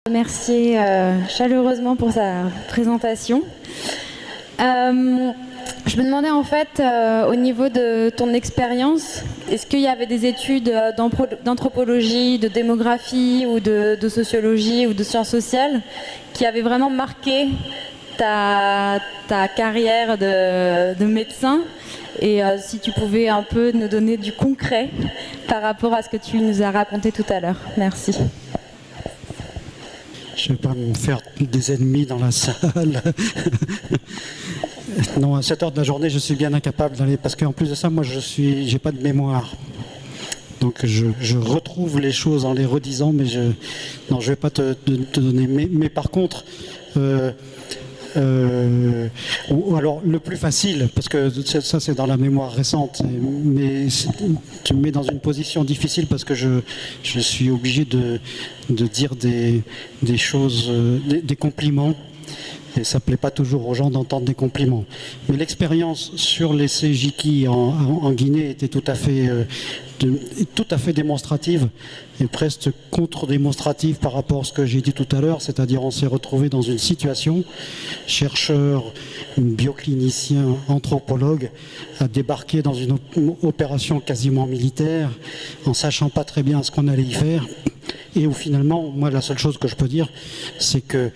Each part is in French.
Remercier chaleureusement pour sa présentation. Je me demandais en fait, au niveau de ton expérience, est-ce qu'il y avait des études d'anthropologie, de démographie ou de sociologie ou de sciences sociales qui avaient vraiment marqué ta carrière de médecin? Et si tu pouvais un peu nous donner du concret par rapport à ce que tu nous as raconté tout à l'heure. Merci. Je ne vais pas me faire des ennemis dans la salle. Non, à cette heure de la journée, je suis bien incapable d'aller, parce qu'en plus de ça, moi, j'ai pas de mémoire. Donc, je retrouve les choses en les redisant, mais non, je vais pas te donner. Mais par contre, ou alors le plus facile, parce que ça c'est dans la mémoire récente, mais tu me mets dans une position difficile parce que je suis obligé de dire des choses, des compliments, et ça ne plaît pas toujours aux gens d'entendre des compliments. Mais l'expérience sur les CJK en Guinée était tout à fait démonstrative et presque contre-démonstrative par rapport à ce que j'ai dit tout à l'heure, c'est-à-dire on s'est retrouvé dans une situation, chercheur, bioclinicien, anthropologue, à débarquer dans une opération quasiment militaire, en sachant pas très bien ce qu'on allait y faire. Et où finalement, moi, la seule chose que je peux dire, c'est que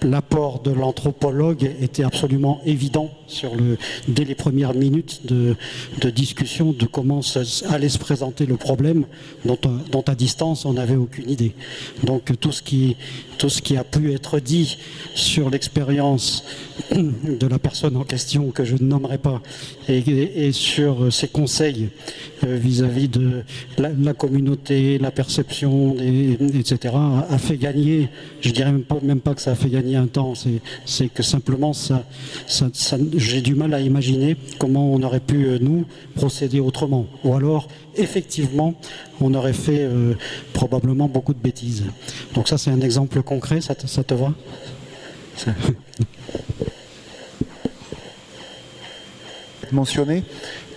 l'apport de l'anthropologue était absolument évident dès les premières minutes de discussion de comment allait se présenter le problème, dont à distance, on n'avait aucune idée. Donc tout ce qui a pu être dit sur l'expérience de la personne en question, que je ne nommerai pas, et sur ses conseils vis-à-vis de la communauté, la perception, etc., a fait gagner, je dirais même pas que ça a fait gagner un temps, c'est que simplement j'ai du mal à imaginer comment on aurait pu, nous, procéder autrement. Ou alors, effectivement, on aurait fait probablement beaucoup de bêtises. Donc ça, c'est un exemple concret, ça te va? Mentionné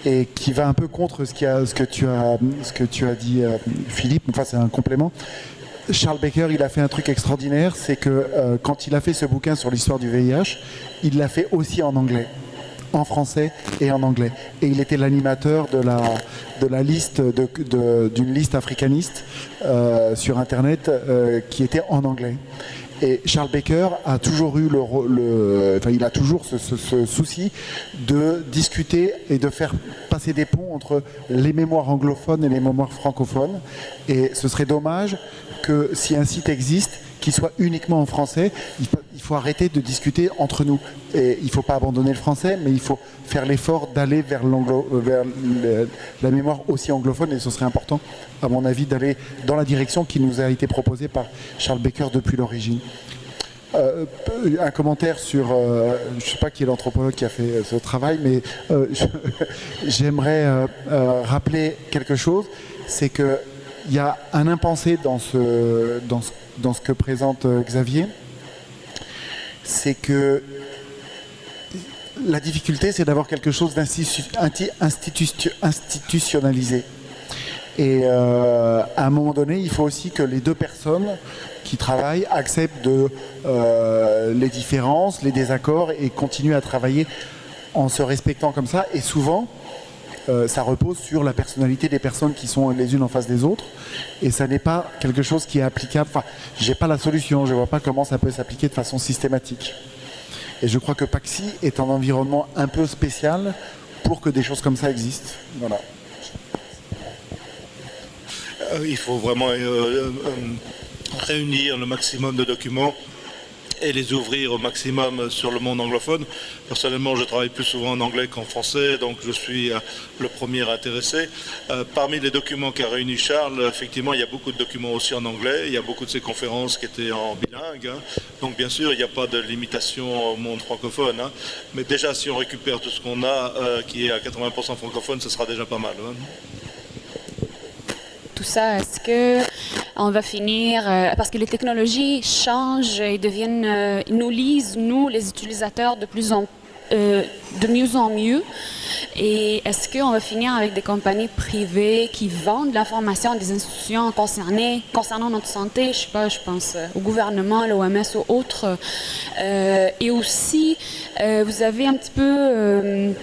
et qui va un peu contre ce que tu as dit, Philippe. Enfin, c'est un complément. Charles Baker, il a fait un truc extraordinaire, c'est que quand il a fait ce bouquin sur l'histoire du VIH, il l'a fait aussi en anglais, en français et en anglais. Et il était l'animateur de la liste d'une liste africaniste sur Internet qui était en anglais. Et Charles Baker a toujours eu il a toujours ce souci de discuter et de faire passer des ponts entre les mémoires anglophones et les mémoires francophones. Et ce serait dommage que si un site existe, qu'il soit uniquement en français, il faut arrêter de discuter entre nous. Et il ne faut pas abandonner le français, mais il faut faire l'effort d'aller vers la mémoire aussi anglophone. Et ce serait important, à mon avis, d'aller dans la direction qui nous a été proposée par Charles Baker depuis l'origine. Un commentaire sur, je ne sais pas qui est l'anthropologue qui a fait ce travail, mais j'aimerais rappeler quelque chose, c'est que il y a un impensé dans ce que présente Xavier, c'est que la difficulté, c'est d'avoir quelque chose d'institutionnalisé. Et à un moment donné, il faut aussi que les deux personnes qui travaillent acceptent les différences, les désaccords et continuent à travailler en se respectant comme ça. Et souvent, ça repose sur la personnalité des personnes qui sont les unes en face des autres, et ça n'est pas quelque chose qui est applicable. Enfin, j'ai pas la solution, je vois pas comment ça peut s'appliquer de façon systématique. Et je crois que Paxi est un environnement un peu spécial pour que des choses comme ça existent. Voilà. Il faut vraiment réunir le maximum de documents et les ouvrir au maximum sur le monde anglophone. Personnellement, je travaille plus souvent en anglais qu'en français, donc je suis le premier intéressé. Parmi les documents qu'a réuni Charles, effectivement, il y a beaucoup de documents aussi en anglais. Il y a beaucoup de ces conférences qui étaient en bilingue. Hein. Donc, bien sûr, il n'y a pas de limitation au monde francophone. Hein. Mais déjà, si on récupère tout ce qu'on a, qui est à 80% francophone, ce sera déjà pas mal. Hein. Tout ça, est-ce que on va finir, parce que les technologies changent et deviennent, nous lisent, nous, les utilisateurs, de plus en de mieux en mieux. Et est-ce qu'on va finir avec des compagnies privées qui vendent l'information à des institutions concernant notre santé? Je sais pas, je pense au gouvernement, à l'OMS ou autres. Et aussi, vous avez un petit peu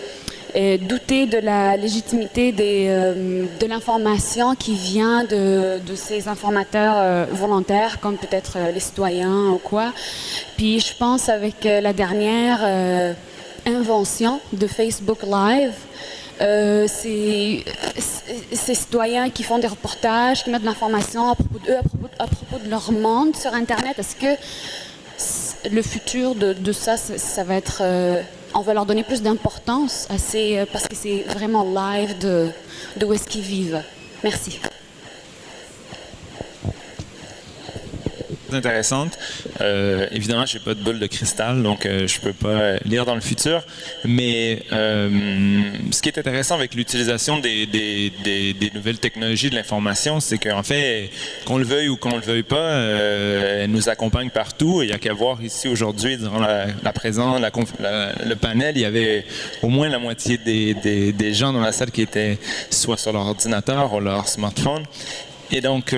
douté de la légitimité de l'information qui vient de ces informateurs volontaires, comme peut-être les citoyens ou quoi. Puis je pense avec la dernière invention de Facebook Live, ces citoyens qui font des reportages, qui mettent de l'information à propos d'eux, à propos de leur monde sur Internet. Est-ce que le futur de ça, ça va être... on va leur donner plus d'importance parce que c'est vraiment live de où est-ce qu'ils vivent. Merci. Intéressante. Évidemment, je n'ai pas de boule de cristal, donc je ne peux pas lire dans le futur. Mais ce qui est intéressant avec l'utilisation des nouvelles technologies de l'information, c'est qu'en fait, qu'on le veuille ou qu'on ne le veuille pas, elles nous accompagnent partout. Il n'y a qu'à voir ici aujourd'hui, durant la présence, le panel, il y avait au moins la moitié des gens dans la salle qui étaient soit sur leur ordinateur ou leur smartphone. Et donc,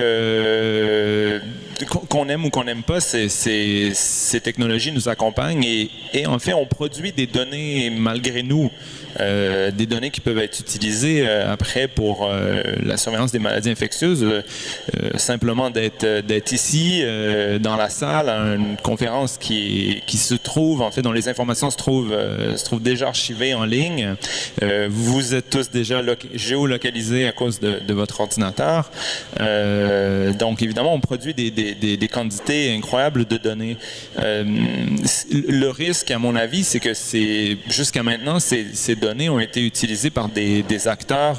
qu'on aime ou qu'on n'aime pas, ces technologies nous accompagnent et en fait, on produit des données malgré nous, des données qui peuvent être utilisées après pour la surveillance des maladies infectieuses. Simplement d'être ici, dans la salle, à une conférence qui se trouve, en fait, dont les informations se trouvent déjà archivées en ligne. Vous êtes tous déjà géolocalisés à cause de votre ordinateur. Donc, évidemment, on produit des quantités incroyables de données. Le risque, à mon avis, c'est que jusqu'à maintenant, ces données ont été utilisées par des acteurs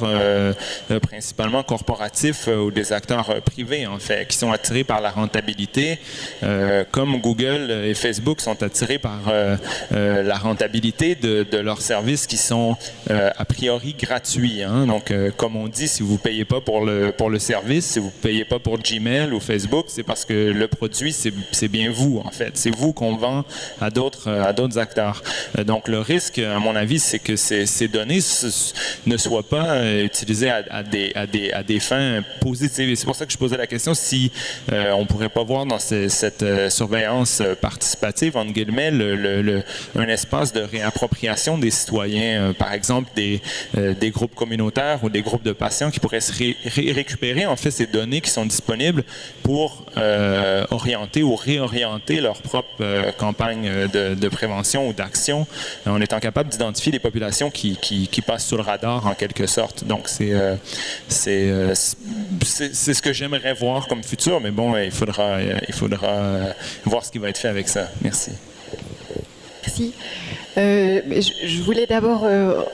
principalement corporatifs ou des acteurs privés, en fait, qui sont attirés par la rentabilité, comme Google et Facebook sont attirés par la rentabilité de leurs services qui sont a priori gratuits. Hein. Donc, comme on dit, si vous ne payez pas pour le service, si vous ne payez pas pour Gmail ou Facebook, c'est parce que le produit, c'est bien vous, en fait. C'est vous qu'on vend à d'autres acteurs. Donc, le risque, à mon avis, c'est que ces données ne soient pas utilisées à des fins positives. Et c'est pour ça que je posais la question si on ne pourrait pas voir dans cette surveillance participative, entre guillemets, un espace de réappropriation des citoyens, par exemple des groupes communautaires ou des groupes de patients qui pourraient se récupérer en fait ces données qui sont disponibles pour orienter ou réorienter leur propre campagne de prévention ou d'action en étant capable d'identifier les populations qui passent sous le radar en quelque sorte. Donc c'est ce que j'aimerais voir comme futur, mais bon, il faudra voir ce qui va être fait avec ça. Merci. Merci. Je voulais d'abord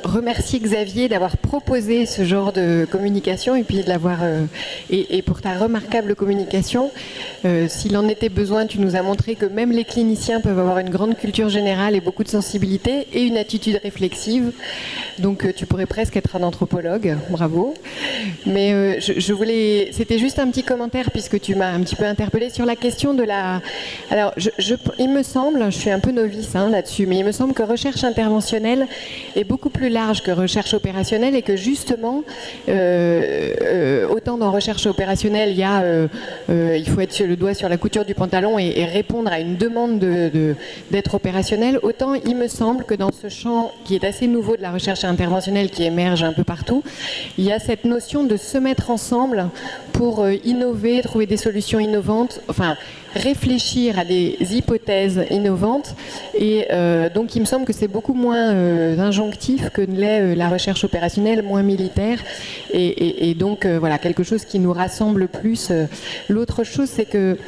remercier Xavier d'avoir proposé ce genre de communication et puis de l'avoir et pour ta remarquable communication. S'il en était besoin, tu nous as montré que même les cliniciens peuvent avoir une grande culture générale et beaucoup de sensibilité et une attitude réflexive. Donc tu pourrais presque être un anthropologue. Bravo. Mais je voulais, c'était juste un petit commentaire puisque tu m'as un petit peu interpellé sur la question de la. Alors, il me semble, je suis un peu novice là-dessus, mais il me semble que recherche interventionnelle est beaucoup plus large que recherche opérationnelle et que justement, autant dans recherche opérationnelle, il faut être le doigt sur la couture du pantalon et répondre à une demande d'être opérationnel, autant il me semble que dans ce champ qui est assez nouveau de la recherche interventionnelle qui émerge un peu partout, il y a cette notion de se mettre ensemble pour innover, trouver des solutions innovantes, enfin réfléchir à des hypothèses innovantes et donc il me semble que c'est beaucoup moins injonctif que ne l'est la recherche opérationnelle, moins militaire et donc voilà, quelque chose qui nous rassemble plus. L'autre chose c'est que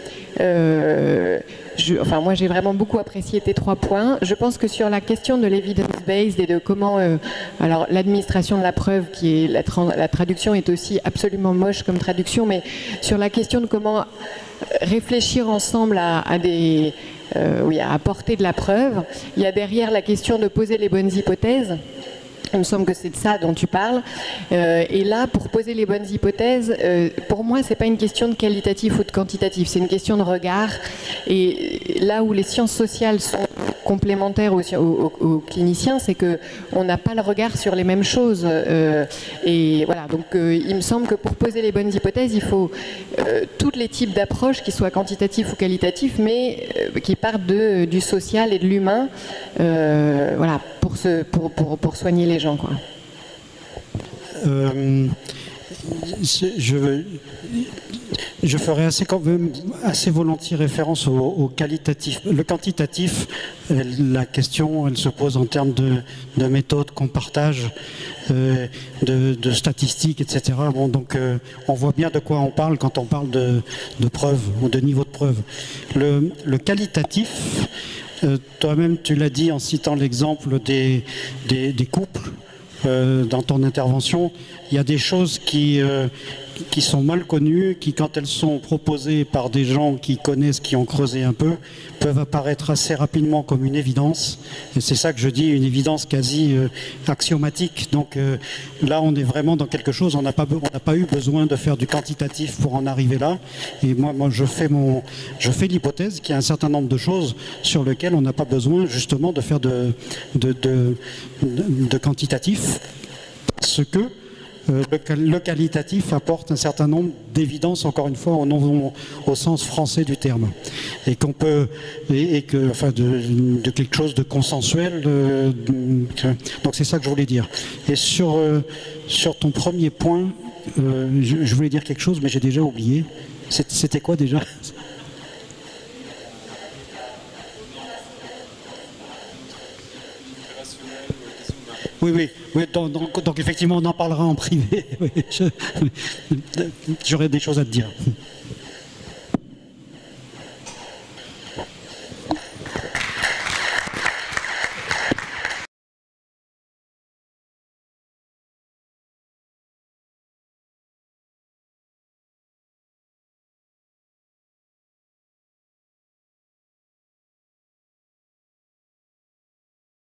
moi j'ai vraiment beaucoup apprécié tes 3 points. Je pense que sur la question de l'evidence-based et de comment alors l'administration de la preuve qui est la traduction est aussi absolument moche comme traduction, mais sur la question de comment réfléchir ensemble à apporter de la preuve, il y a derrière la question de poser les bonnes hypothèses. Il me semble que c'est de ça dont tu parles. Et là, pour poser les bonnes hypothèses, pour moi, c'est pas une question de qualitatif ou de quantitatif, c'est une question de regard. Et là où les sciences sociales sont complémentaire aux cliniciens, c'est qu'on n'a pas le regard sur les mêmes choses. Et voilà, donc il me semble que pour poser les bonnes hypothèses, il faut tous les types d'approches, qu'ils soient quantitatifs ou qualitatifs, mais qui partent du social et de l'humain, voilà, pour soigner les gens, quoi. Je ferai assez volontiers référence au qualitatif. Le quantitatif, la question, elle se pose en termes de méthodes qu'on partage, de statistiques, etc. Bon, donc on voit bien de quoi on parle quand on parle de preuves ou de niveau de preuve. Le qualitatif, toi-même tu l'as dit en citant l'exemple des couples dans ton intervention, il y a des choses qui sont mal connues, qui quand elles sont proposées par des gens qui connaissent, qui ont creusé un peu, peuvent apparaître assez rapidement comme une évidence. Et c'est ça que je dis, une évidence quasi axiomatique. Donc là, on est vraiment dans quelque chose, on n'a pas eu besoin de faire du quantitatif pour en arriver là. Et moi je fais l'hypothèse qu'il y a un certain nombre de choses sur lesquelles on n'a pas besoin justement de faire de quantitatif, parce que le qualitatif apporte un certain nombre d'évidences, encore une fois, au sens français du terme, et qu'on peut, enfin, de quelque chose de consensuel. Donc c'est ça que je voulais dire. Et sur ton premier point, je voulais dire quelque chose, mais j'ai déjà oublié. C'était quoi déjà ? Oui, donc effectivement, on en parlera en privé. J'aurais des choses à te dire.